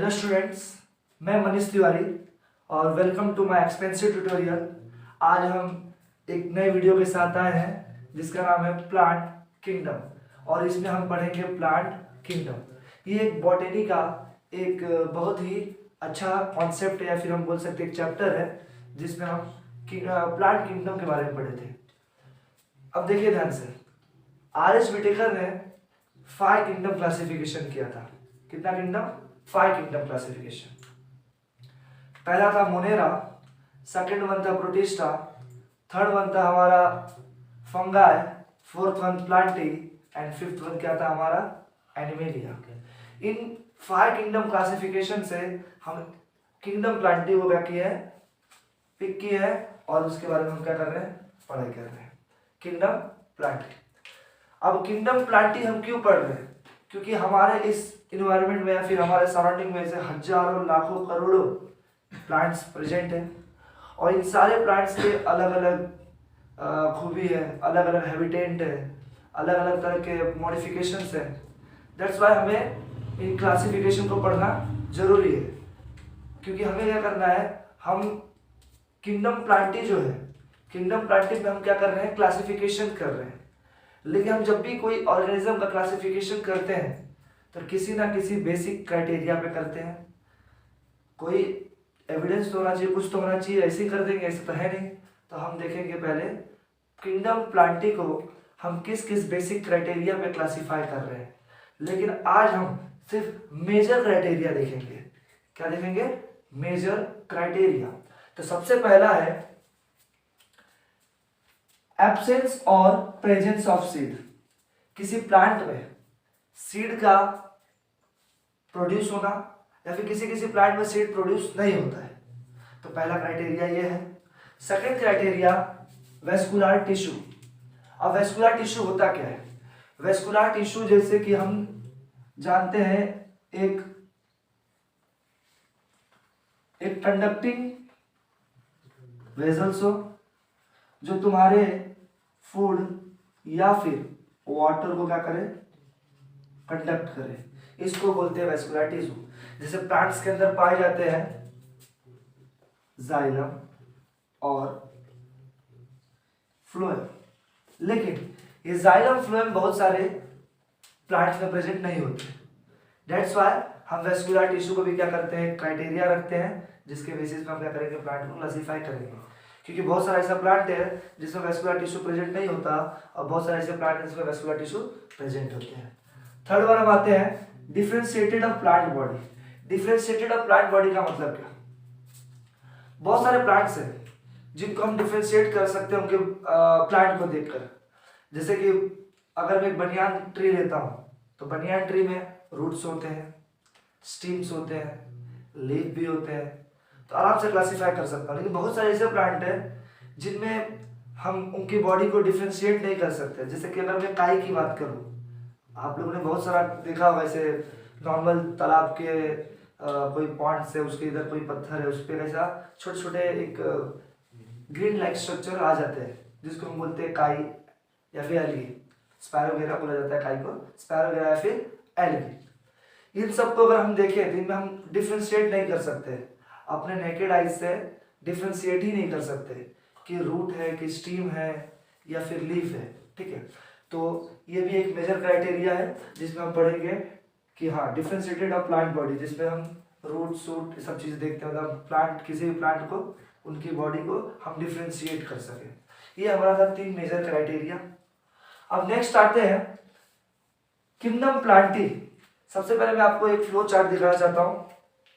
Hello students, मैं मनीष तिवारी और welcome to my expensive tutorial. आज हम एक नए वीडियो के साथ आए हैं जिसका नाम है प्लांट किंगडम और इसमें हम पढ़ेंगे प्लांट किंगडम। ये एक बॉटनी का एक बहुत ही अच्छा कॉन्सेप्ट है या फिर हम बोल सकते हैं एक चैप्टर है जिसमें हम प्लांट किंगडम के बारे में पढ़े थे। अब देखिए ध्यान से, आर.एच. विटेकर ने 5 किंगडम क्लासिफिकेशन किया था। कितना किंगडम? 5 kingdom classification. पहला था मोनेरा, सेकंड वन था प्रोटिस्टा, थर्ड वन था हमारा fungi, fourth one Plantae and fifth one क्या था हमारा एनिमेलिया। इन 5 किंगडम क्लासिफिकेशन से हम किंगडम प्लांटी को क्या किया है, पिक किया है और उसके बारे में हम क्या कर रहे हैं, पढ़ाई कर रहे हैं। Kingdom Plantae. अब किंगडम प्लांटी हम क्यों पढ़ रहे हैं? क्योंकि हमारे इस इन्वायरमेंट में या फिर हमारे सराउंडिंग में से हजारों लाखों करोड़ों प्लांट्स प्रेजेंट हैं और इन सारे प्लांट्स के अलग अलग खूबी है, अलग अलग हैबिटेट है, अलग अलग तरह के मॉडिफिकेशंस हैं। दैट्स वाई हमें इन क्लासिफिकेशन को पढ़ना जरूरी है, क्योंकि हमें क्या करना है, हम किंगडम प्लांटी जो है, किंगडम प्लांटी में हम क्या कर रहे हैं, क्लासिफिकेशन कर रहे हैं। लेकिन हम जब भी कोई ऑर्गेनिज्म का क्लासिफिकेशन करते हैं तो किसी ना किसी बेसिक क्राइटेरिया पे करते हैं। कोई एविडेंस तो होना चाहिए, कुछ तो होना चाहिए, ऐसे ही कर देंगे ऐसे तो है नहीं। तो हम देखेंगे पहले किंगडम प्लांटी को हम किस किस बेसिक क्राइटेरिया पे क्लासिफाई कर रहे हैं। लेकिन आज हम सिर्फ मेजर क्राइटेरिया देखेंगे। क्या देखेंगे? Major criteria. तो सबसे पहला है एब्सेंस और प्रेजेंस ऑफ सीड। किसी प्लांट में सीड का प्रोड्यूस होना या फिर किसी किसी प्लांट में सीड प्रोड्यूस नहीं होता है, तो पहला क्राइटेरिया ये है। Second criteria vascular tissue. अब वेस्कुलर टिश्यू होता क्या है? वेस्कुलर टिश्यू जैसे कि हम जानते हैं एक कंडक्टिंग वेसल्स हो जो तुम्हारे फूड या फिर वाटर को क्या करे, कंडक्ट करे, इसको बोलते हैं वेस्कुलर टिश्यू। जैसे प्लांट्स के अंदर पाए जाते हैं जाइलम और फ्लोएम, लेकिन ये जाइलम फ्लोएम बहुत सारे प्लांट्स में प्रेजेंट नहीं होते। दैट्स व्हाई हम वेस्कुलर टिश्यू को भी क्या करते हैं, क्राइटेरिया रखते हैं जिसके बेसिस पे हम क्या करेंगे, प्लांट को क्लासिफाई करेंगे। क्योंकि बहुत सारा ऐसा प्लांट है जिसमें वेस्कुलर टिश्यू प्रेजेंट नहीं होता और बहुत सारे ऐसे प्लांट हैं जिसमें वेस्कुलर टिश्यू प्रेजेंट होते हैं। थर्ड वन हम आते हैं differentiated of plant body. Differentiated of plant body का मतलब क्या? बहुत सारे प्लांट्स हैं जिनको हम डिफरेंशिएट कर सकते हैं उनके प्लांट को देखकर। जैसे कि अगर मैं एक बनियान ट्री लेता हूं तो बनियान ट्री में रूट्स होते हैं, स्टीम्स होते हैं, लीफ भी होते हैं, तो आराम से क्लासिफाई कर सकता हूं। लेकिन बहुत सारे ऐसे प्लांट हैं जिनमें हम उनकी बॉडी को डिफरेंशिएट नहीं कर सकते। जैसे कि अगर मैं काई की बात करूं, आप लोगों ने बहुत सारा देखा होगा, ऐसे नॉर्मल तालाब के कोई पॉइंट से उसके इधर कोई पत्थर है, उस पर ऐसा छोटे छोटे एक ग्रीन लाइक स्ट्रक्चर आ जाते हैं जिसको हम बोलते हैं काई या फिर एल्गी। स्पैरो वगैरह बोला जाता है काई को, स्पैरो वगैरह या फिर एल्गी। इन सबको अगर हम देखें तो इनमें हम डिफ्रेंशिएट नहीं कर सकते, अपने नेकेड आइज से डिफ्रेंशिएट ही नहीं कर सकते कि रूट है कि स्टीम है या फिर लीफ है। ठीक है, तो ये भी एक मेजर क्राइटेरिया है जिसमें हम पढ़ेंगे कि हाँ डिफरेंशिएटेड ऑफ प्लांट बॉडी, जिसमें हम रूट सूट सब चीज़ देखते हैं, मतलब प्लांट किसी भी प्लांट को उनकी बॉडी को हम डिफरेंशिएट कर सकें। ये हमारा था 3 मेजर क्राइटेरिया। अब नेक्स्ट आते हैं किंगडम प्लांटी। सबसे पहले मैं आपको एक फ्लो चार्ट दिखाना चाहता हूँ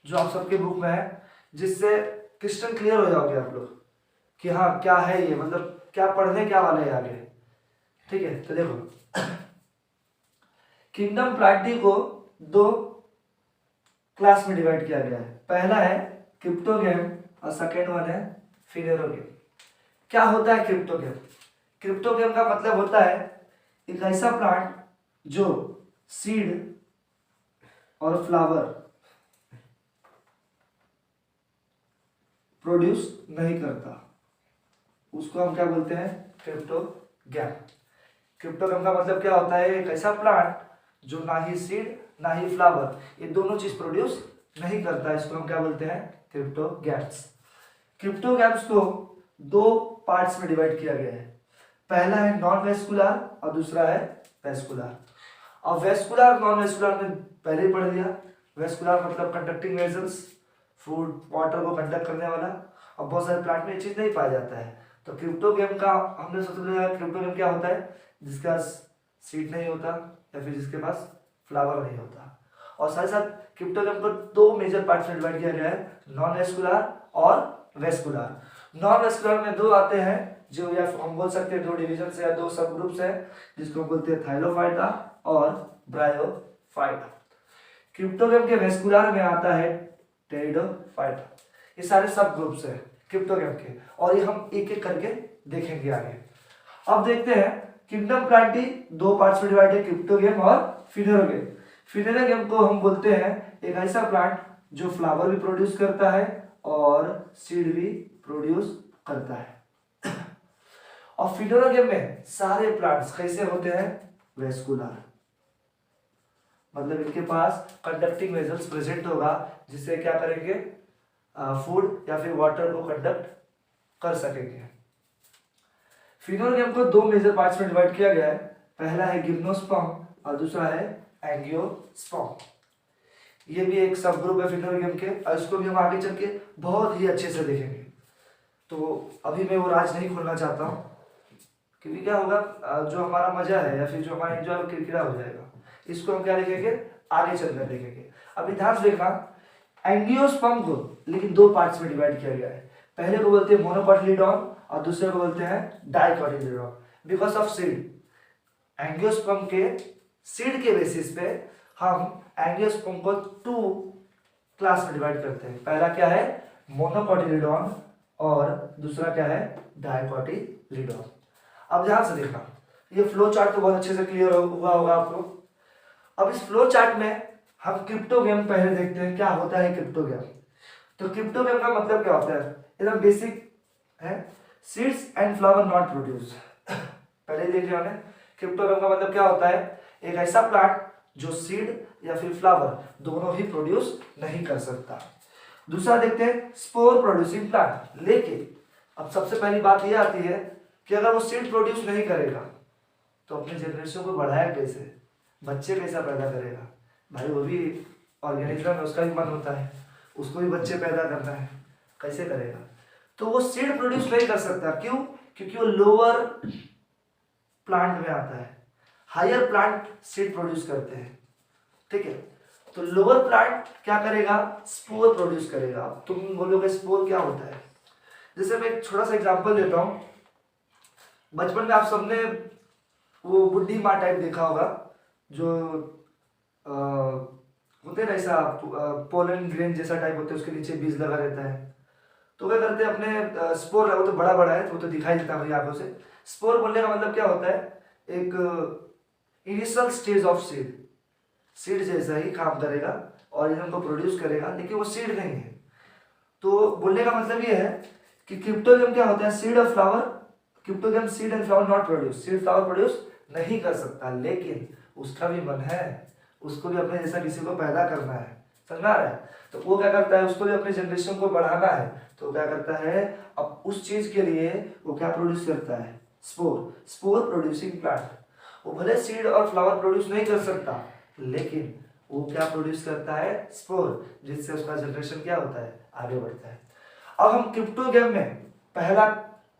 जो आप सबके बुक में है, जिससे क्रिस्टल क्लियर हो जाओगे आप लोग कि हाँ क्या है ये, मतलब क्या पढ़ने क्या वाले है आगे। ठीक है, तो देखो किंगडम प्लांटी को 2 क्लास में डिवाइड किया गया है। पहला है क्रिप्टोगैम और सेकेंड वन है फिनेरोगैम। क्या होता है क्रिप्टोगैम? क्रिप्टोगैम का मतलब होता है एक ऐसा प्लांट जो सीड और फ्लावर प्रोड्यूस नहीं करता, उसको हम क्या बोलते हैं, क्रिप्टोगैम। क्रिप्टोगैम का मतलब क्या होता है, एक ऐसा प्लांट जो ना ही सीड ना ही फ्लावर, ये दोनों चीज प्रोड्यूस नहीं करता, इसको हम क्या बोलते हैं, क्रिप्टोगैम्स। क्रिप्टोगैम्स को दो पार्ट्स में डिवाइड किया गया है। पहला है नॉन वेस्कुलर और दूसरा है वेस्कुलर। और वेस्कुलर नॉन वेस्कुलर में पहले ही पढ़ लिया। वेस्कुलर मतलब कंडक्टिंग वेजल्स, फूड वाटर को कंडक्ट करने वाला, और बहुत सारे प्लांट में ये चीज नहीं पाया जाता है। तो क्रिप्टोगैम का हमने सबसे पहले क्रिप्टोगैम क्या होता है, जिसके पास सीड नहीं होता या फिर जिसके पास फ्लावर नहीं होता। और साथ ही साथ क्रिप्टोगैम को दो मेजर पार्ट्स में डिवाइड किया गया है, नॉन वेस्कुलर और वेस्कुलर। नॉन वेस्कुलर में दो आते हैं, जो या हम बोल सकते हैं दो डिवीजन या दो सब ग्रुप्स है, जिसको बोलते हैं थाइलोफाइटा और ब्रायोफाइटा। क्रिप्टोगैम के वेस्कुलर में आता है टेरिडोफाइटा। ये सारे सब ग्रुप्स है क्रिप्टोगैम के, और ये हम एक एक करके देखेंगे आगे। अब देखते हैं किंगडम प्लांटी दो पार्ट्स में डिवाइड है, क्रिप्टोगैम और फिनेरोगैम। फिनेरोगैम को हम बोलते हैं एक ऐसा प्लांट जो फ्लावर भी प्रोड्यूस करता है और सीड भी प्रोड्यूस करता है। और फिनेरोगैम में सारे प्लांट्स कैसे होते हैं, वेस्कुलर, मतलब इनके पास कंडक्टिंग वेजल्स प्रेजेंट होगा, जिससे क्या करेंगे, फूड या फिर वाटर को कंडक्ट कर सकेंगे। फिनेरोगैम को दो मेजर पार्ट्स में डिवाइड किया गया है। पहला है गिम्नोस्पर्म और दूसरा है एंजियोस्पर्म। ये भी एक सब ग्रुप है फिनेरोगैम के, और इसको भी हम आगे चल के बहुत ही अच्छे से देखेंगे। तो अभी मैं वो राज नहीं खोलना चाहता हूँ, क्योंकि क्या होगा, जो हमारा मजा है या फिर जो हमारा एंजॉय किरकिरा हो जाएगा। इसको हम क्या देखेंगे, आगे चलकर देखेंगे। अभी ध्यान से देखना, एंजियोस्पर्म को लेकिन दो पार्ट्स में डिवाइड किया गया है। पहले को बोलते हैं मोनोकोटिलीडॉन और दूसरे को बोलते हैं डाइकोटिलीडॉन, बिकॉज ऑफ सीड। एंजियोस्पर्म के सीड के बेसिस पे हम एंजियोस्पर्म को टू क्लास में डिवाइड करते हैं। पहला क्या है, मोनोकोटिलीडॉन, और दूसरा क्या है, डाइकोटिलीडॉन। अब ध्यान से देखना, ये फ्लो चार्ट तो बहुत अच्छे से क्लियर हुआ होगा आपको। अब इस फ्लो चार्ट में हम क्रिप्टोगैम पहले देखते हैं, क्या होता है क्रिप्टोगैम। तो क्रिप्टोगैम का मतलब क्या होता है, एकदम बेसिक है, seeds and flower not produce. पहले देख लिया हमने, क्रिप्टोगैम का मतलब क्या होता है, एक ऐसा प्लांट जो सीड या फिर फ्लावर दोनों ही प्रोड्यूस नहीं कर सकता। दूसरा देखते हैं स्पोर प्रोड्यूसिंग प्लांट। लेकिन अब सबसे पहली बात यह आती है कि अगर वो सीड प्रोड्यूस नहीं करेगा तो अपने जनरेशन को बढ़ाया कैसे, बच्चे कैसा पैदा करेगा। भाई वो भी ऑर्गेनिज्म है, उसका भी मन होता है, उसको भी बच्चे पैदा करना है, कैसे करेगा। तो वो सीड प्रोड्यूस नहीं कर सकता, क्यों, क्योंकि वो लोअर प्लांट में आता है, हायर प्लांट सीड प्रोड्यूस करते हैं, ठीक है। तो लोअर प्लांट क्या करेगा, स्पोर प्रोड्यूस करेगा। तुम बोलोगे स्पोर क्या होता है, जैसे मैं एक छोटा सा एग्जांपल देता हूँ। बचपन में आप सबने वो बुढ़ी माँ टाइप देखा होगा, जो होते ना ऐसा पोलन ग्रेन जैसा टाइप होते हैं, उसके नीचे बीज लगा रहता है। तो क्या करते हैं, अपने स्पोर, वो तो बड़ा बड़ा है, वो तो दिखाई देता है हमारी आंखों से। स्पोर बोलने का मतलब क्या होता है, एक initial stage of seed, seed जैसा ही काम करेगा और इनको प्रोड्यूस करेगा, लेकिन वो सीड नहीं है। तो बोलने का मतलब ये है कि क्रिप्टोगैम क्या होता है, सीड और flower. Cryptogam seed and flower not produce, seed flower produce नहीं कर सकता, लेकिन उसका भी मन है, उसको भी अपने जैसा किसी को पैदा करना है, समझा रहा है। तो वो क्या करता है, उसको भी अपने जनरेशन को बढ़ाना है, तो क्या करता है, अब उस चीज के लिए वो क्या प्रोड्यूस करता है, स्पोर, स्पोर प्रोड्यूसिंग प्लांट। वो भले सीड और फ्लावर प्रोड्यूस नहीं कर सकता, लेकिन वो क्या प्रोड्यूस करता है, स्पोर, जिससे उसका जनरेशन क्या होता है, आगे बढ़ता है। अब हम क्रिप्टोगैम में पहला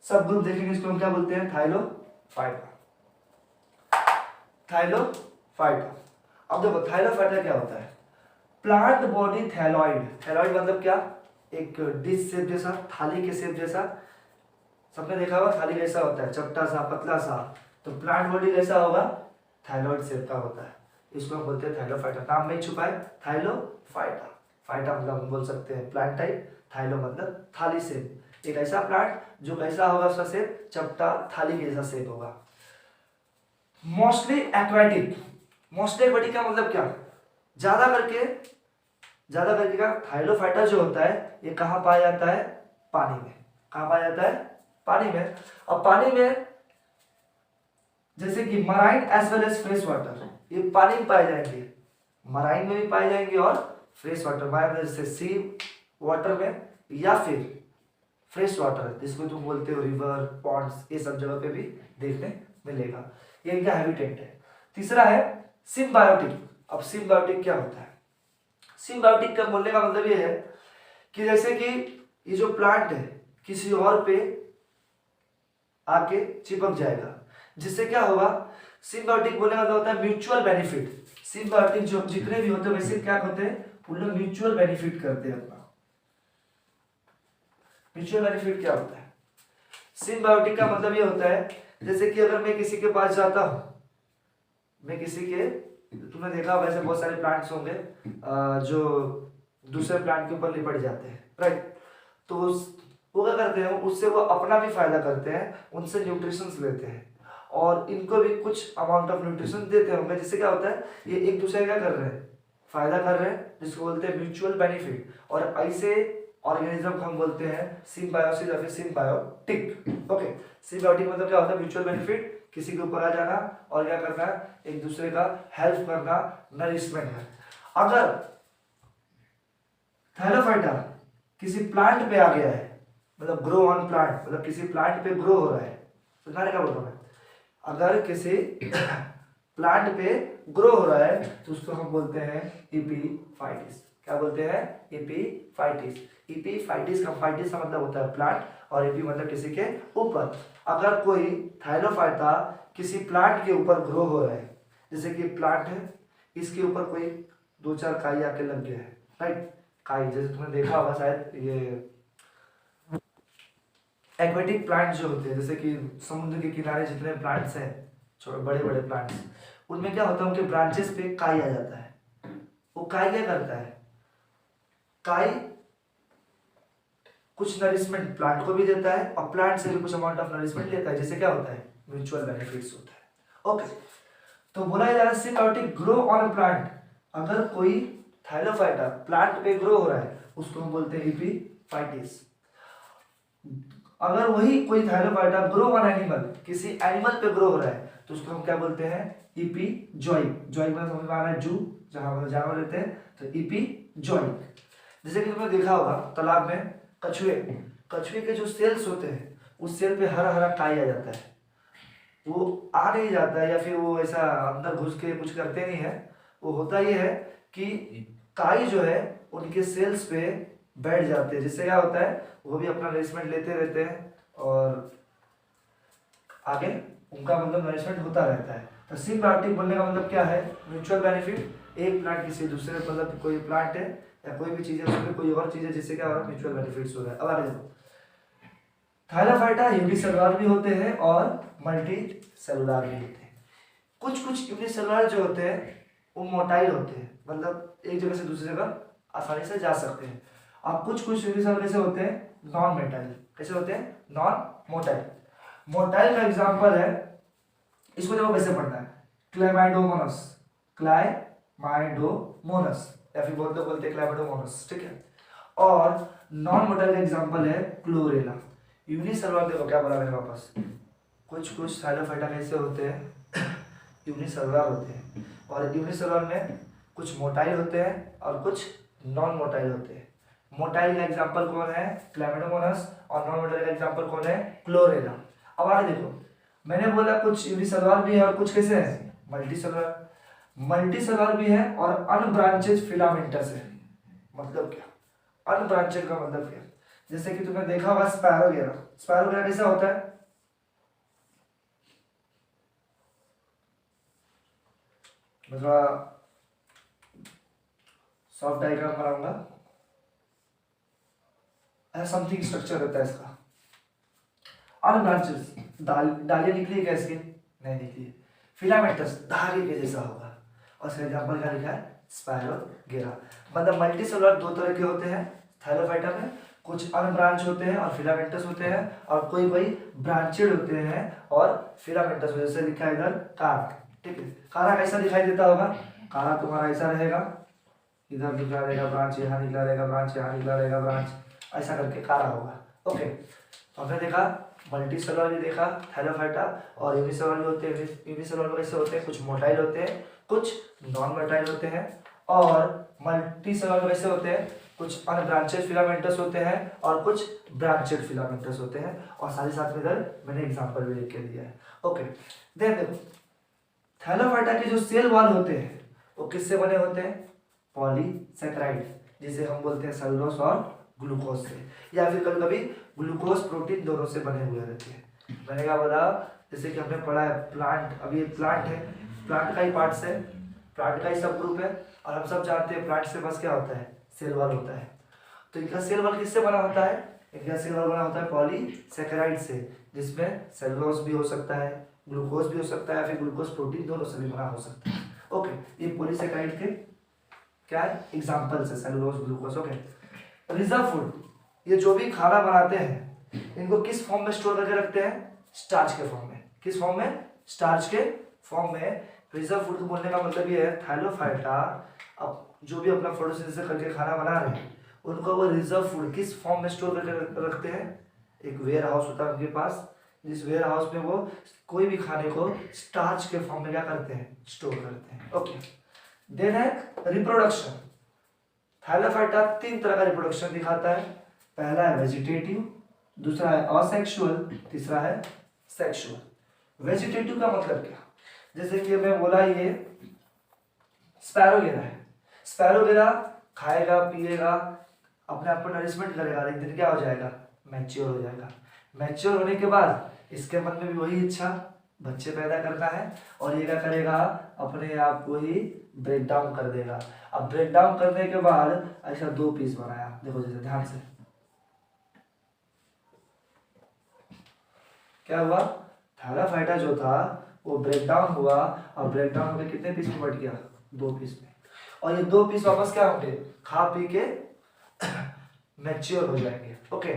सब ग्रुप देखेंगे, इसको हम क्या बोलते हैं, थाइलोफाइटा। थाइलोफाइटा, अब देखो थाइलोफाइटा क्या होता है, प्लांट बॉडी थैलॉइड। थैलॉइड मतलब क्या, एक डिश शेप जैसा, थाली के शेप जैसा, सबने देखा होगा थाली कैसा होता है, चपटा सा, पतला सा। तो प्लांट बॉडी कैसा होगा, थाइलॉइड शेप का होता है, इसको हम बोलते हैं थाइलोफाइटा। नाम में ही छुपा है थाइलोफाइटा। फाइटा मतलब हम बोल सकते हैं प्लांट टाइप, थाइलो मतलब थाली शेप, एक ऐसा प्लांट जो कैसा होगा, उसका शेप चपटा थाली के जैसा शेप होगा। Mostly aquatic. मोस्टली एक्वाटिक का मतलब क्या, ज्यादा करके का थाइलोफाइटा जो होता है, ये कहाँ पाया जाता है, पानी में। कहाँ पाया जाता है, पानी में। और पानी में जैसे कि marine as well as fresh water, ये पानी में पाए जाएंगे, मराइन में भी पाए जाएंगे और फ्रेश वाटर बायो जैसे सी वाटर में या फिर फ्रेश वाटर जिसको तुम बोलते हो रिवर पॉन्ड्स, ये सब जगह पे भी देखने मिलेगा। ये इनका हैबिटेट है। तीसरा है सिम्बायोटिक। अब सिम्बायोटिक क्या होता है? सिम्बायोटिक का बोलने का मतलब ये है कि जैसे कि ये जो प्लांट है किसी और पे आके चिपक जाएगा, जिससे क्या होगा, सिम्बायोटिक बोलने का मतलब होता है म्यूचुअल बेनिफिट। सिम्बायोटिक जो जितने भी होते हैं वैसे क्या होते हैं, उन लोग म्यूचुअल बेनिफिट करते हैं अपना। म्यूचुअल बेनिफिट क्या होता है? सिम्बायोटिक का मतलब ये होता है जैसे कि अगर मैं किसी के पास जाता हूं, मैं किसी के, तुमने देखा वैसे बहुत सारे प्लांट्स होंगे जो दूसरे प्लांट के ऊपर लिपट जाते हैं, राइट? तो वो क्या करते हैं, उससे वो अपना भी फायदा करते हैं, उनसे न्यूट्रिशंस लेते हैं और इनको भी कुछ अमाउंट ऑफ न्यूट्रिशन देते होंगे, जिससे क्या होता है ये एक दूसरे का कर रहे हैं, फायदा कर रहे हैं, जिसको बोलते हैं म्यूचुअल बेनिफिट। और ऐसे ऑर्गेनिज्म को हम बोलते हैं सिम्बायोसिस या फिर सिम्बायोटिक। ओके, सिम्बायोटिक मतलब क्या होता है? म्यूचुअल बेनिफिट, किसी के ऊपर आ जाना और क्या करना, एक दूसरे का हेल्प करना, नरिशमेंट है। अगर थैलोफाइटा किसी प्लांट पे आ गया है, मतलब ग्रो ऑन प्लांट, मतलब किसी प्लांट पे ग्रो हो रहा है, समझाने का बोल रहा हूं। अगर किसी प्लांट पे ग्रो हो रहा है तो उसको हम बोलते हैं एपीफाइटिस। क्या बोलते हैं? एपीफाइटिस। एपीफाइटिस का फाइटिस का मतलब होता है प्लांट और एपी मतलब किसी के ऊपर। अगर कोई थाइलोफाइटा किसी प्लांट के ऊपर ग्रो हो रहा है, जैसे कि प्लांट है, इसके ऊपर कोई 2-4 काई आके लग गया है, राइट? काई जैसे तुमने देखा होगा शायद, ये एक्वेटिक प्लांट जो होते हैं, जैसे कि समुद्र के किनारे जितने प्लांट्स हैं, छोटे बड़े बड़े प्लांट्स, उनमें क्या होता है, उनके ब्रांचेस पे काई आ जाता है। वो काई क्या करता है? काई कुछ नरिशमेंट प्लांट को भी देता है और प्लांट से भी कुछ अमाउंट ऑफ नरिशमेंट लेता है, जिससे क्या होता है? म्यूचुअल बेनिफिट्स होता है। ओके, तो बोला जा रहा है सिम्बायोटिक ग्रो ऑन प्लांट। अगर कोई थाइलोफाइटा प्लांट पे ग्रो हो रहा है उसको हम बोलते हैं एपीफाइटिस। अगर वही कोई थाइलोफाइटा ग्रो ऑन एनिमल, किसी एनिमल पे ग्रो हो रहा है तो उसको हम क्या बोलते हैं? एपीजोइक। जोइक मतलब समझ में आ रहा है, जू जहां जानवर रहते हैं, तो एपीजोइक। जैसे कि तुमने देखा होगा तालाब में कछुए, कछुए के जो सेल्स होते हैं उस सेल पे हरा हरा काई आ जाता है। वो आ नहीं जाता है या फिर वो ऐसा अंदर घुस के कुछ करते नहीं है, वो होता ये है कि काई जो है उनके सेल्स पे बैठ जाते हैं, जिससे क्या होता है वो भी अपना नरिशमेंट लेते रहते हैं और आगे उनका मतलब नरिशमेंट होता रहता है। तो सिम्बायोटिक बोलने का मतलब क्या है? Mutual benefit. एक प्लांट किसी दूसरे, मतलब कोई प्लांट है या कोई भी चीज है उसमें कोई और चीज है, जिससे क्या हो रहा है? म्यूचुअल बेनिफिट्स हो रहा है। अब आगे देखो, थाइलोफाइटा यूनिसेलुलर भी होते हैं और मल्टी सेलुलर भी होते हैं। कुछ कुछ यूनिसेलुलर जो होते हैं वो मोटाइल होते हैं, मतलब एक जगह से दूसरी जगह आसानी से जा सकते हैं। और कुछ कुछ यूनिसेलुलर कैसे होते हैं? Non motile. कैसे होते हैं? Non motile. मोटाइल का एग्जांपल है, इसको देखो कैसे पढ़ना है, क्लेमाइडोमोनस, क्लाइमाइडोमोनस या फिर बोलते बोलते क्लाइमाइडोमोनस, ठीक है। और नॉन मोटाइल का एग्जांपल है क्लोरेला। यूनिसेलुलर देखो क्या बोला मैंने वापस, कुछ कुछ थाइलोफाइटा कैसे होते हैं? यूनिसेलुलर होते हैं। और यूनिसेलुलर में कुछ मोटाइल होते हैं और कुछ नॉन मोटाइल होते हैं। मोटाइल का एग्जांपल कौन है? क्लेमाइडोमोनस। और नॉन मोटाइल का एग्जांपल कौन है? क्लोरेला। अब आगे देखो, मैंने बोला कुछ यूनिसेलुलर भी है और कुछ कैसे है? मल्टीसेलुलर। मल्टीसेलुलर भी है और अनब्रांचेड फिलामेंटस है। मतलब क्या? अनब्रांचेड का मतलब क्या? जैसे कि तुमने देखा होगा स्पैरोगेरा। स्पैरोगेरा कैसा होता है? मैं थोड़ा सॉफ्ट डायग्राम बनाऊंगा, ऐसा समथिंग स्ट्रक्चर रहता है इसका। अनब्रांचेस, डालियां निकली है क्या इसकी? नहीं निकली है। फिलामेंटस धागे के जैसा होगा। और इसका एग्जांपल क्या लिखा है? स्पैरोगेरा। मतलब मल्टीसेलुलर दो तरह के होते हैं थाइलोफाइटा में, कुछ अनब्रांच होते हैं और फिलामेंटस होते हैं, और कोई कोई ब्रांचेड होते हैं और फिलामेंटस होते हैं। जैसे लिखा है इधर कारा, ठीक है। कारा कैसा दिखाई देता होगा? कारा तुम्हारा ऐसा रहेगा, इधर निकला रहेगा ब्रांच, यहाँ निकला रहेगा ब्रांच, यहाँ निकला रहेगा ब्रांच, ऐसा करके कारा होगा। ओके, तो हमने देखा मल्टीसेलुलर भी देखा थाइलोफाइटा, और यूनिसेलुलर भी होते हैं। यूनिसेलुलर कैसे होते हैं? कुछ मोटाइल होते हैं, कुछ नॉन मोटाइल होते हैं। और मल्टी सेलुलर वैसे होते हैं, कुछ अनब्रांचेड फिलामेंटस होते हैं और कुछ ब्रांचेड फिलामेंटस होते हैं, और साथ ही साथ में इधर मैंने एग्जांपल भी लिख के दिया है। ओके, देन देखो थैलोफाइटा के जो सेल वॉल होते हैं वो किससे बने होते हैं? पॉलीसैकेराइड, जिसे हम बोलते हैं सेलुलोज और ग्लूकोज से, या फिर कभी कभी ग्लूकोज प्रोटीन दोनों से बने हुए रहते हैं। मैंने क्या बोला, जैसे कि हमने पढ़ा है प्लांट, अभी एक प्लांट है, प्लांट का ही पार्ट्स है, प्लांट का ही सब ग्रुप है, और हम सब जानते हैं प्लांट से बस क्या होता है? सेल वॉल होता है। तो इनका सेल वॉल किससे बना होता है? इनका सेल वॉल बना होता है पॉलीसैकेराइड से, जिसमें सेलुलोज भी हो सकता है, ग्लूकोज भी हो सकता है, फिर ग्लूकोज प्रोटीन दोनों से भी बना हो सकता है। ओके, ये पॉलीसैकेराइड के क्या एग्जांपल्स है, cellulose, glucose. Okay, reserve food, ये जो भी खाना बनाते हैं इनको किस फॉर्म में स्टोर करके रखते हैं? स्टार्च के फॉर्म में। किस फॉर्म में? स्टार्च के फॉर्म में। रिजर्व फूड को बोलने का मतलब ये है थैलोफाइटा अब जो भी अपना फोटोसिंथेसिस करके खाना बना रहे हैं उनको वो रिजर्व फूड किस फॉर्म में स्टोर करके रखते हैं? एक वेयर हाउस होता है उनके पास, जिस वेयर हाउस में वो कोई भी खाने को स्टार्च के फॉर्म में क्या करते हैं? स्टोर करते हैं। ओके, देन है रिप्रोडक्शन। थैलोफाइटा 3 तरह का रिप्रोडक्शन दिखाता है। पहला है वेजिटेटिव, दूसरा है असेक्सुअल, तीसरा है सेक्सुअल। वेजिटेटिव का मतलब क्या? जैसे कि मैं बोला ये स्पैरोगेरा है, स्पैरोगेरा खाएगा पिएगा अपने आप को नरिशमेंट करेगा, एक दिन क्या हो जाएगा? मैच्योर हो जाएगा। मैच्योर होने के बाद इसके मन में भी वही इच्छा बच्चे पैदा करना है, और ये क्या करेगा? अपने आप को ही ब्रेक डाउन कर देगा। अब ब्रेक डाउन करने के बाद ऐसा 2 पीस बनाया, देखो जैसे ध्यान से क्या हुआ? थैलोफाइटा जो था वो ब्रेक डाउन हुआ, और ब्रेक डाउन होकर कितने पीस में बट गया? 2 पीस में। और ये 2 पीस वापस क्या होंगे? खा पी के मैच्योर हो जाएंगे। ओके,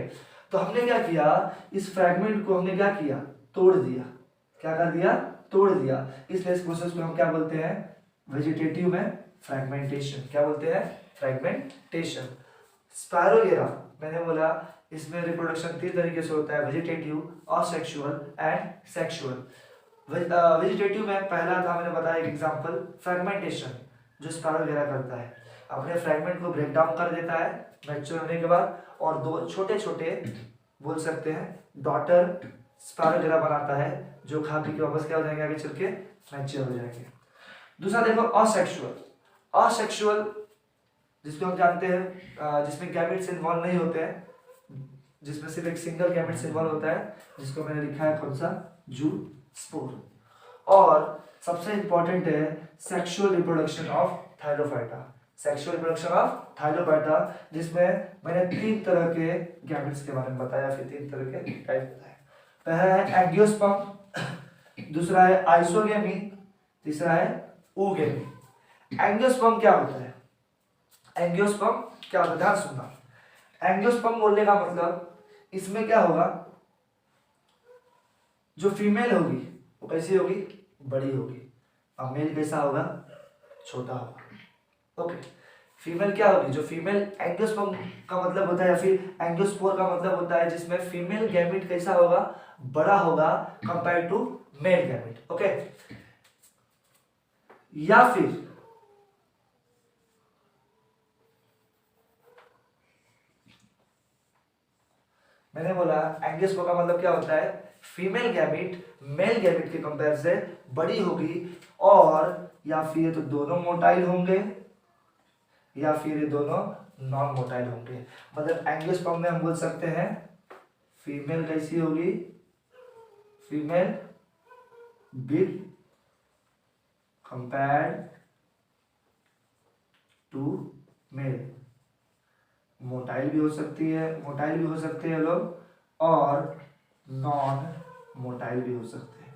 तो हमने क्या किया? इस फ्रैगमेंट को हमने क्या किया? तोड़ दिया। क्या कर दिया? तोड़ दिया। इसलिए इस प्रोसेस को हम क्या बोलते हैं? वेजिटेटिव में फ्रैगमेंटेशन। क्या बोलते हैं? फ्रैगमेंटेशन। स्पैरोगेरा मैंने बोला इसमें रिप्रोडक्शन 3 तरीके से होता है, vegetative, asexual and sexual. Vegetative में पहला था, मैंने बताया एक एग्जांपल, फ्रैगमेंटेशन, जो स्पैरोगेरा करता है, अपने फ्रैगमेंट को ब्रेक डाउन कर देता है मैच्योर होने के बाद, और 2 छोटे छोटे बोल सकते हैं डॉटर स्पैरोगेरा बनाता है, जो खा पी के वापस क्या हो जाएंगे? आगे चल के मैच्योर हो जाएंगे। दूसरा देखो असेक्सुअल। असेक्सुअल जिसको हम जानते हैं जिसमें गैमेट्स इन्वॉल्व नहीं होते हैं, जिसमें सिर्फ एक सिंगल गैमेट्स इन्वॉल्व होता है, जिसको मैंने लिखा है कौन सा? जूस्पोर। और सबसे इंपॉर्टेंट है sexual reproduction of Thallophyta. Sexual reproduction of Thallophyta, जिसमें मैंने 3 तरह के गैमेट्स के बारे में बताया, फिर 3 तरह के टाइप बताया। पहला है एंजियोस्पर्म, दूसरा है आइसोगेमी, तीसरा है ooगेमी। एंजियोस्पर्म क्या होता है? एंजियोस्पर्म क्या होता है? ध्यान सुनना। एंजियोस्पर्म बोलने का मतलब इसमें क्या होगा? जो फीमेल होगी वो कैसी होगी? बड़ी होगी, और मेल कैसा होगा? छोटा होगा। ओके, फीमेल क्या होगी? जो फीमेल एंजियोस्पर्म का मतलब होता है, या फिर एंजियोस्पोर का मतलब होता है जिसमें फीमेल गैमेट कैसा होगा? बड़ा होगा compare to male gamete. Okay, या फिर मैंने बोला एंजियोस्पर्म का मतलब क्या होता है? फीमेल गैमेट मेल गैमेट के कंपेयर से बड़ी होगी, और या फिर तो दोनों मोटाइल होंगे, या फिर ये दोनों नॉन मोटाइल होंगे। मतलब एंजियोस्पर्म में हम बोल सकते हैं फीमेल कैसी होगी? Female big compared to male. Motile भी हो सकती है, मोटाइल भी हो सकते हैं लोग, और नॉन मोटाइल भी हो सकते हैं।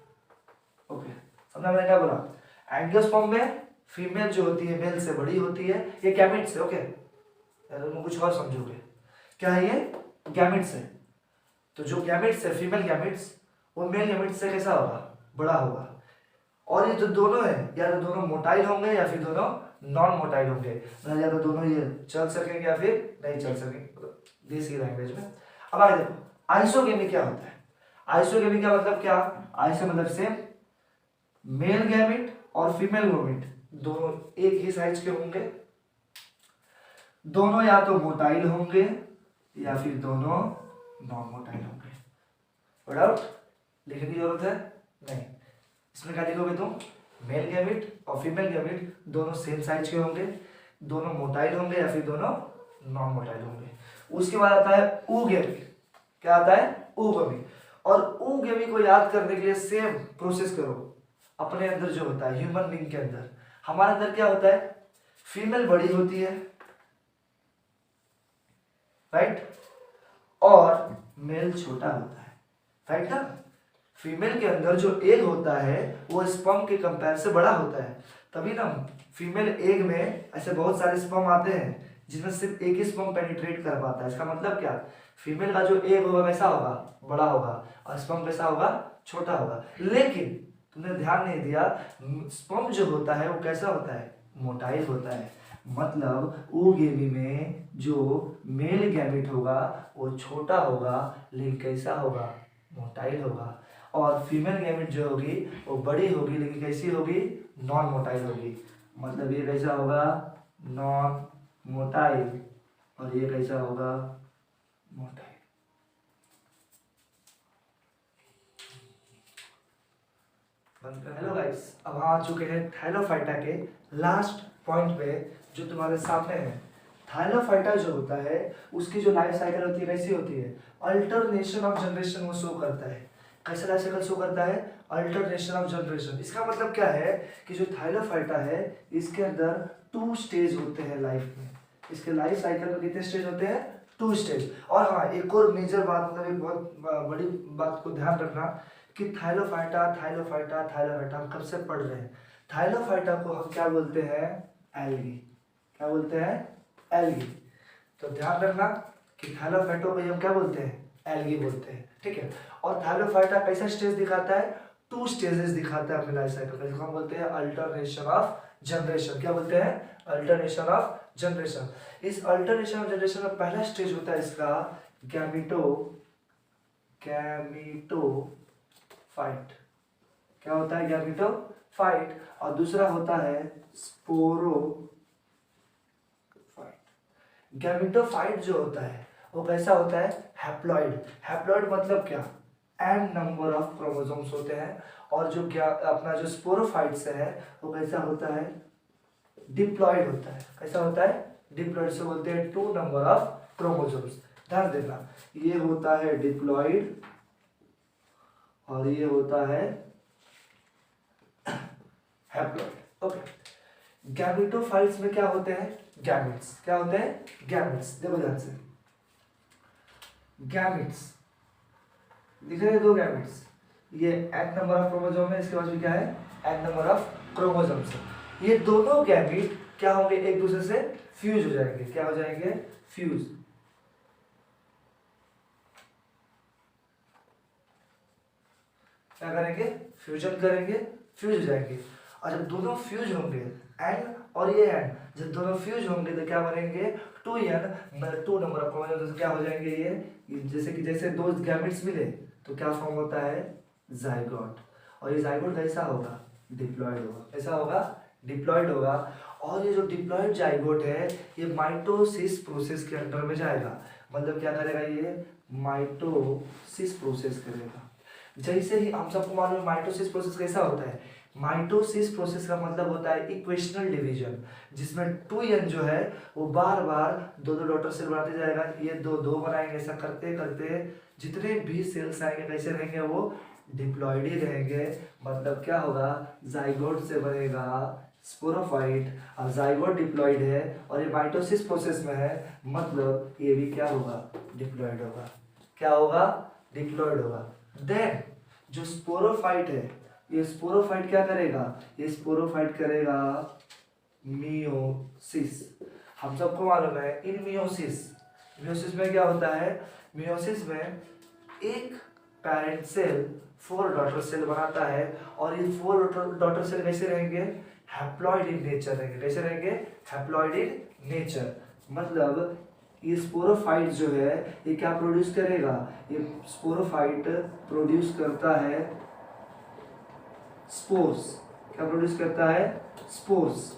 ओके, समझा मैंने क्या बोला? एंजियोस्पर्म में फीमेल जो होती है मेल से बड़ी होती है, ये गैमेट्स है। ओके, तुम कुछ और समझोगे क्या है? ये गैमेट्स है। तो जो गैमेट्स है फीमेल गैमेट्स, वो मेल गैमेट्स से कैसा होगा? बड़ा होगा। और ये जो दोनों है, या तो दोनों मोटाइल होंगे या फिर दोनों नॉन मोटाइल होंगे, मतलब या तो दोनों ये चल सकेंगे या फिर नहीं चल सकेंगे, देसी लैंग्वेज में। अब आगे देखो आइसोगेमी क्या होता है? आइसोगेमी का मतलब क्या? आइसो मतलब सेम, मेल गैमेट और फीमेल गैमेट दोनों एक ही साइज के होंगे, दोनों या तो मोटाइल होंगे या फिर दोनों नॉन मोटाइल होंगे। डाउट लिखने की जरूरत है नहीं। इसमें क्या लिखोगे तुम, मेल गैमेट और फीमेल गैमेट दोनों सेम साइज के होंगे, दोनों मोटाइल होंगे या फिर दोनों नॉन मोटाइल होंगे। उसके बाद आता है oogamete। क्या आता है, oogamete। और oogamete को याद करने के लिए सेम प्रोसेस करो। अपने अंदर जो होता है ह्यूमन बीइंग के अंदर, हमारे अंदर क्या होता है, फीमेल बड़ी होती है, राइट, और मेल छोटा होता है, राइट ना। फीमेल के अंदर जो एग होता है वो स्पर्म के कंपेयर से बड़ा होता है, तभी ना फीमेल एग में ऐसे बहुत सारे स्पर्म आते हैं जिसमें सिर्फ एक ही स्पर्म पेनिट्रेट कर पाता है। इसका मतलब क्या, फीमेल का जो एग होगा कैसा होगा, बड़ा होगा, और स्पर्म कैसा होगा, छोटा होगा। लेकिन तुमने ध्यान नहीं दिया, स्पर्म जो होता है वो कैसा होता है, मोटाइल होता है। मतलब oogamete में जो मेल गैमेट होगा वो छोटा होगा, लेकिन कैसा होगा, मोटाइल होगा। और फीमेल गैमेट जो होगी वो बड़ी होगी, लेकिन कैसी होगी, नॉन मोटाइल होगी। मतलब ये कैसा होगा, नॉन मोटाइल, और ये कैसा होगा, मोटाइल। हेलो गाइस, अब आ चुके हैं थाइलोफाइटा के लास्ट पॉइंट पे जो तुम्हारे सामने है। थाइलोफाइटा जो होता है उसकी जो लाइफ साइकिल होती है कैसी होती है, अल्टरनेशन ऑफ जनरेशन वो शो करता है। कैसा लाइफ साइकिल शो करता है, अल्टरनेशन ऑफ जनरेशन। इसका मतलब क्या है कि जो थाइलोफाइटा है इसके अंदर 2 स्टेज होते हैं लाइफ में। इसके लाइफ साइकिल में कितने स्टेज होते हैं, 2 स्टेज। और हाँ, एक और मेजर बात, मतलब एक बहुत बड़ी बात को ध्यान रखना कि थाइलोफाइटा थाइलोफाइटा थाइलोफाइटा हम कब से पढ़ रहे हैं। थाइलोफाइटा को हम क्या बोलते हैं, एल्गी। क्या बोलते हैं, एल्गी। तो ध्यान रखना कि थाइलोफाइटो को हम क्या बोलते हैं, एल्गी बोलते हैं, ठीक है। और थाइलोफाइटा कैसा स्टेज दिखाता है, 2 स्टेजेस दिखाता है अपने लाइफ साइकिल का, जिसको हम बोलते हैं अल्टरनेशन ऑफ जनरेशन। क्या बोलते हैं, अल्टरनेशन ऑफ जनरेशन। इस अल्टरनेशन ऑफ जनरेशन में पहला स्टेज होता है इसका गैमीटोफाइट। क्या होता है, गैमीटोफाइट। और दूसरा होता है स्पोरोफाइट। गैमीटोफाइट जो होता है वो कैसा होता है, हैप्लॉइड। हैप्लॉइड मतलब क्या, n नंबर ऑफ क्रोमोसोम्स होते हैं। और जो क्या अपना जो स्पोरोफाइट्स है वो कैसा होता है, डिप्लॉइड होता है। कैसा होता है, डिप्लॉइड से बोलते हैं 2 नंबर ऑफ क्रोमोसोम्स। ध्यान देना, ये होता है डिप्लॉइड और ये होता है हैप्लॉइड। ओके, गैमेटोफाइट्स में क्या होते हैं, गैमेट्स। क्या होते हैं, गैमेट्स। देखो ध्यान से, गैमेट्स दिख रहे हैं, 2 गैमेट्स। ये n नंबर ऑफ क्रोमोसोम है, इसके बाद भी क्या है, n नंबर ऑफ क्रोमोसोम्स है। ये दोनों गैमेट क्या होंगे, एक दूसरे से फ्यूज हो जाएंगे। क्या हो जाएंगे, फ्यूज। क्या करेंगे, फ्यूजन करेंगे, फ्यूज हो जाएंगे। और जब दोनों फ्यूज होंगे, n और ये n, जब दोनों फ्यूज होंगे तो क्या बनेंगे, 2n, 2 नंबर ऑफ क्रोमोसोम। क्या हो जाएंगे ये जैसे कि जैसे 2 गैमेट्स मिले तो क्या फॉर्म होता है, जाइगोट। और ये जाइगोट कैसा होगा, डिप्लॉयड होगा। कैसा होगा, डिप्लॉयड होगा। और ये जो डिप्लॉयड जाइगोट है ये माइटोसिस प्रोसेस के अंदर में जाएगा। मतलब क्या करेगा, ये माइटोसिस प्रोसेस करेगा। जैसे ही हम सबको मालूम है माइटोसिस प्रोसेस कैसा होता है, माइटोसिस प्रोसेस का मतलब होता है इक्वेशनल डिवीजन, जिसमें 2n जो है वो बार बार 2 डॉटर सेल बनाते जाएगा। ये 2 बनाएंगे, ऐसा करते करते जितने भी सेल्स आएंगे कैसे रहेंगे, वो डिप्लॉयड ही रहेंगे। मतलब क्या होगा, जाइगोट से बनेगा स्पोरोफाइट, और जाइगोट डिप्लॉयड है और ये माइटोसिस प्रोसेस में है, मतलब ये भी क्या होगा, डिप्लॉयड होगा। क्या होगा, डिप्लॉयड होगा। देन जो स्पोरोफाइट है, ये स्पोरोफाइट क्या करेगा, ये स्पोरोफाइट करेगा मियोसिस। हम सबको मालूम है इन मियोसिस में क्या होता है, मियोसिस में एक पेरेंट सेल 4 डॉटर सेल बनाता है। और ये 4 डॉटर सेल कैसे रहेंगे, हैप्लॉइड इन नेचर रहेंगे। कैसे रहेंगे, हैप्लॉइड इन नेचर। मतलब ये स्पोरोफाइट जो है ये क्या प्रोड्यूस करेगा, ये स्पोरोफाइट प्रोड्यूस करता है स्पोर्स। क्या प्रोड्यूस करता है, स्पोर्स।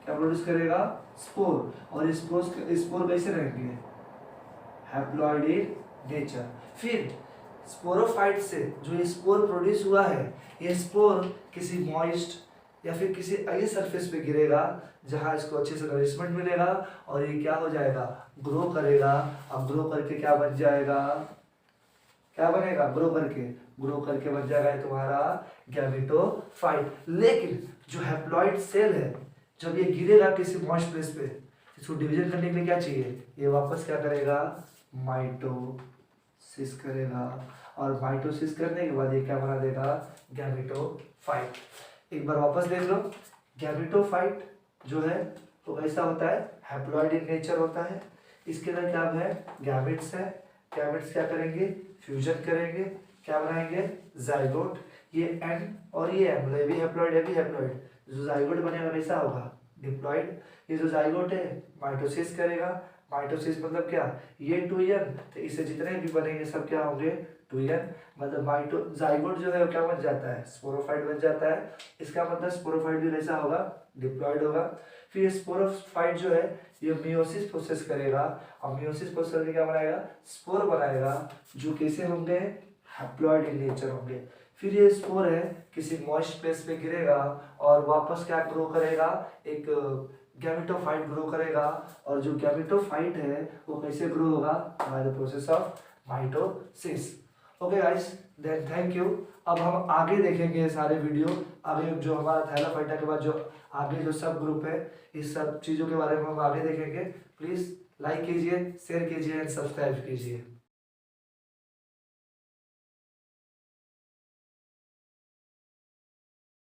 क्या प्रोड्यूस करेगा? स्पोर। और स्पोर कैसे रहेंगे? Haploid in nature. फिर स्पोरोफाइट से जो ये स्पोर प्रोड्यूस हुआ है, ये स्पोर किसी मॉइस्ट या फिर किसी ऐसे सरफेस पे गिरेगा जहां इसको अच्छे से नरिशमेंट मिलेगा और ये क्या हो जाएगा? ग्रो करेगा। अब ग्रो करके क्या बन जाएगा? क्या बनेगा? ग्रो करके बन जाएगा ये तुम्हारा गैमेटोफाइट। लेकिन जो हैप्लॉइड सेल है, जब ये गिरेगा किसी मॉइस्ट प्लेस पे, इसको डिवीजन करने के लिए क्या चाहिए? ये वापस क्या करेगा? माइटोसिस करेगा। और माइटोसिस करने के बाद ये क्या बना देगा? गैमेटोफाइट। एक बार वापस देख लो, गैमेटोफाइट जो है वो कैसा होता है? हैप्लॉइड इन नेचर होता है। इसके अंदर क्या है? गैमेट्स है। गैमेट्स क्या करेंगे? फ्यूजन करेंगे। क्या बनाएंगे? जाइगोट। ये एन और ये एम, ये भी हैप्लॉइड, ये भी हैप्लॉइड। जो जाइगोट बनेगा कैसा होगा? डिप्लॉइड। ये जो जाइगोट है माइटोसिस करेगा। माइटोसिस मतलब क्या? ये 2n, तो इससे जितने भी बनेंगे सब क्या होंगे? 2n। मतलब माइटो जाइगोट जो है वो क्या बन जाता है? स्पोरोफाइट बन जाता है। इसका मतलब स्पोरोफाइट भी कैसा होगा? डिप्लॉइड होगा। फिर स्पोरोफाइट जो है ये मियोसिस प्रोसेस करेगा और मियोसिस प्रोसेस करके क्या बनाएगा? स्पोर बनाएगा, जो कैसे होंगे? हैप्लॉइड इन नेचर होंगे। फिर ये स्पोर है किसी मॉइस्ट प्लेस पे गिरेगा और वापस क्या ग्रो करेगा? एक गैमेटोफाइट ग्रो करेगा। और जो गैमेटोफाइट है वो कैसे ग्रो होगा? By the process of mitosis. Okay guys, then thank you. अब हम आगे देखेंगे ये सारे वीडियो। आगे जो हमारा थैलाफाइटा के बाद जो आगे जो सब ग्रुप है, इस सब चीज़ों के बारे में हम आगे देखेंगे। प्लीज़ लाइक कीजिए, शेयर कीजिए एंड सब्सक्राइब कीजिए।